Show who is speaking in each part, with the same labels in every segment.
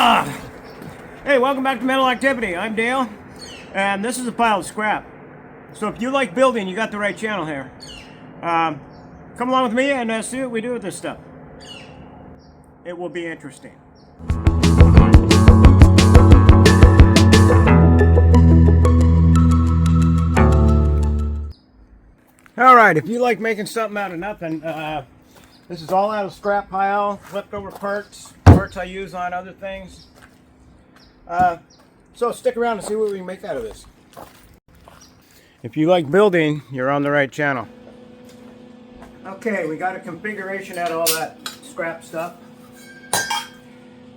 Speaker 1: Hey, welcome back to Mental Activity. I'm Dale, and this is a pile of scrap. So if you like building, you got the right channel here. Come along with me and see what we do with this stuff. It will be interesting. Alright, if you like making something out of nothing, this is all out of scrap pile, leftover parts I use on other things. So stick around and see what we can make out of this. If you like building, you're on the right channel. Okay, we got a configuration out of all that scrap stuff.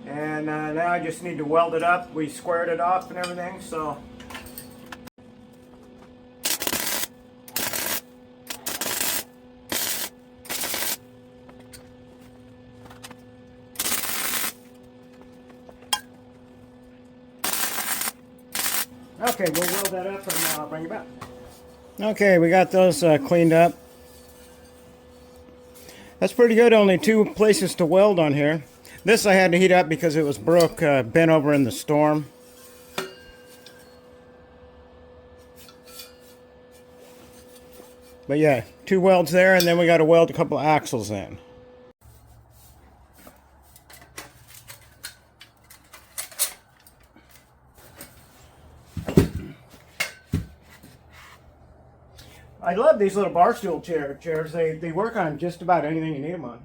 Speaker 1: And now I just need to weld it up. We squared it off and everything, so. Okay, we'll weld that up and I'll bring it back. Okay, we got those cleaned up. That's pretty good, only 2 places to weld on here. This I had to heat up because it was bent over in the storm. But yeah, 2 welds there, and then we got to weld a couple of axles in. I love these little bar stool chairs. They work on just about anything you need them on.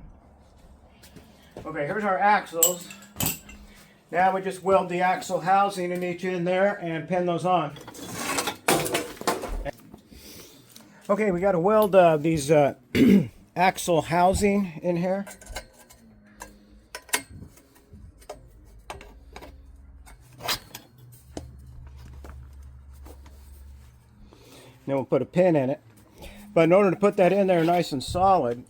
Speaker 1: Okay, here's our axles. Now we just weld the axle housing in each end there and pin those on. Okay, we got to weld these axle housing in here. Then we'll put a pin in it. But in order to put that in there nice and solid,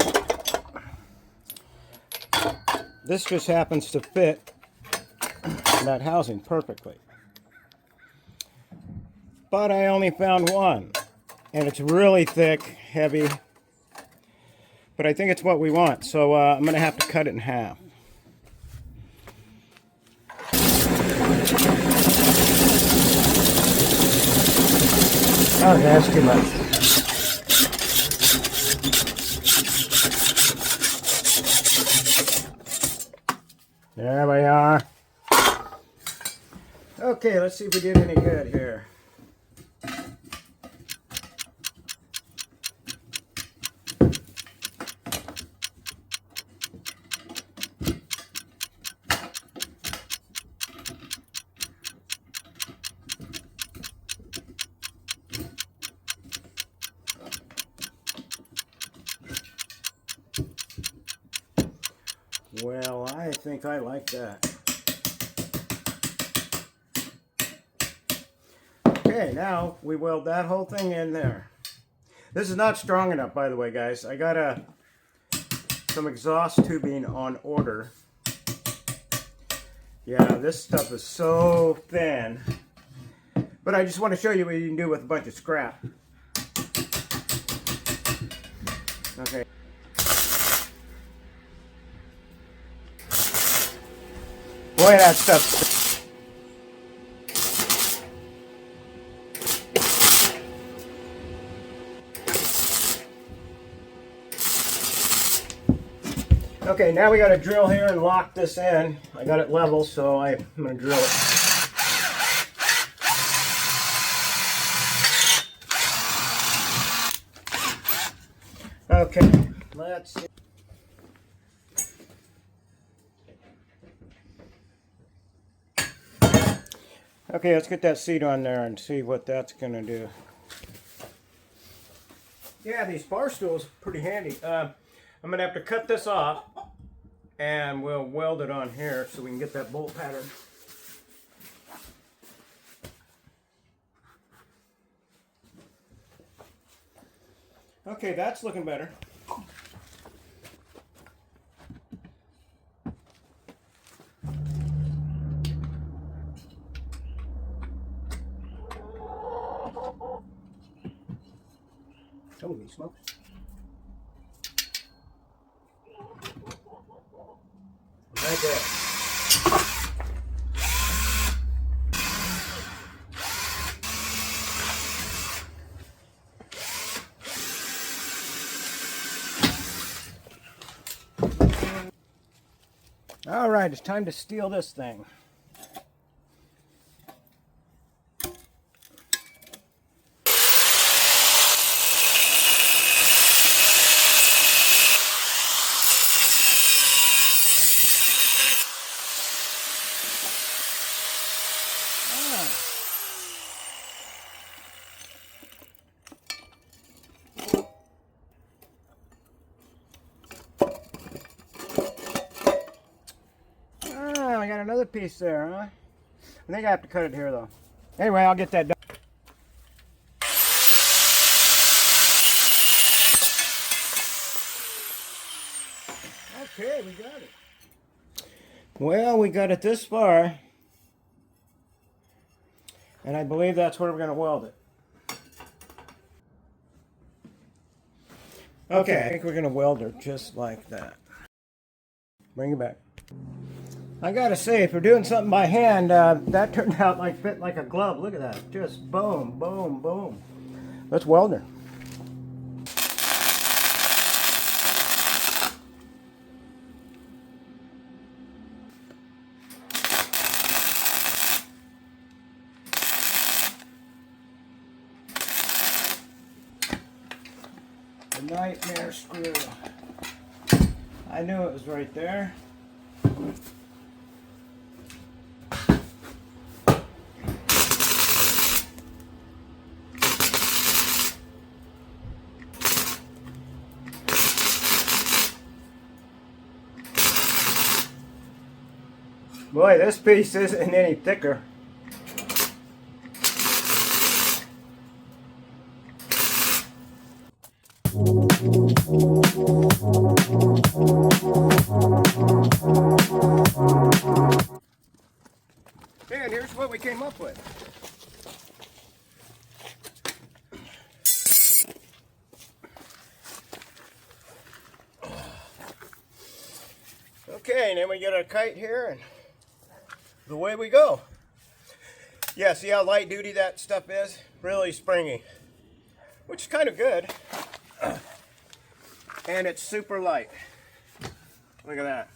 Speaker 1: this just happens to fit that housing perfectly. But I only found one. And it's really thick, heavy. But I think it's what we want. So I'm going to have to cut it in half. Oh, that's too much. There we are. Okay, let's see if we did any good here. Well, I think I like that. Okay, now we weld that whole thing in there. This is not strong enough, by the way, guys. I got some exhaust tubing on order. Yeah, this stuff is so thin. But I just want to show you what you can do with a bunch of scrap. Okay. Boy, that stuff's... Okay, now we got to drill here and lock this in. I got it level, so I'm going to drill it. Okay, let's see. Okay, let's get that seat on there and see what that's going to do. Yeah, these bar stools are pretty handy. I'm going to have to cut this off and we'll weld it on here so we can get that bolt pattern. Okay, that's looking better. Holy smokes. Right there. All right, it's time to steel this thing. I got another piece there, huh? I think I have to cut it here, though. Anyway, I'll get that done. Okay, we got it. Well, we got it this far. And I believe that's where we're going to weld it. Okay, I think we're going to weld it just like that. Bring it back. I gotta say, if we're doing something by hand, that turned out like fit like a glove. Look at that. Just boom, boom, boom. Let's weld her. The nightmare screw. I knew it was right there. Boy, this piece isn't any thicker. And here's what we came up with. Okay, and then we get our kite here, and away we go. Yeah, see how light duty that stuff is? Really springy, which is kind of good. And it's super light. Look at that.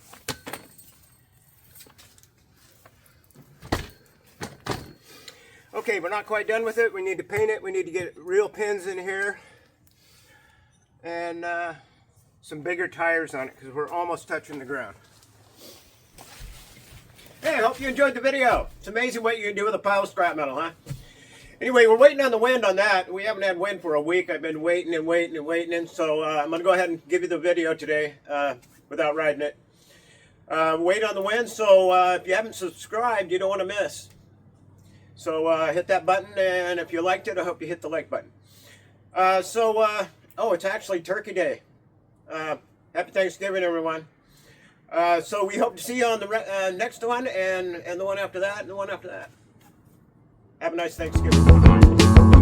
Speaker 1: Okay, we're not quite done with it. We need to paint it. We need to get real pins in here. And some bigger tires on it because we're almost touching the ground. Hey, I hope you enjoyed the video. It's amazing what you can do with a pile of scrap metal, huh? Anyway, we're waiting on the wind on that. We haven't had wind for a week. I've been waiting and waiting and waiting. And so I'm going to go ahead and give you the video today without riding it. Wait on the wind, so if you haven't subscribed, you don't want to miss. So hit that button, and if you liked it, I hope you hit the like button. Oh, it's actually Turkey Day. Happy Thanksgiving, everyone. So we hope to see you on the next one, and the one after that, and the one after that. Have a nice Thanksgiving.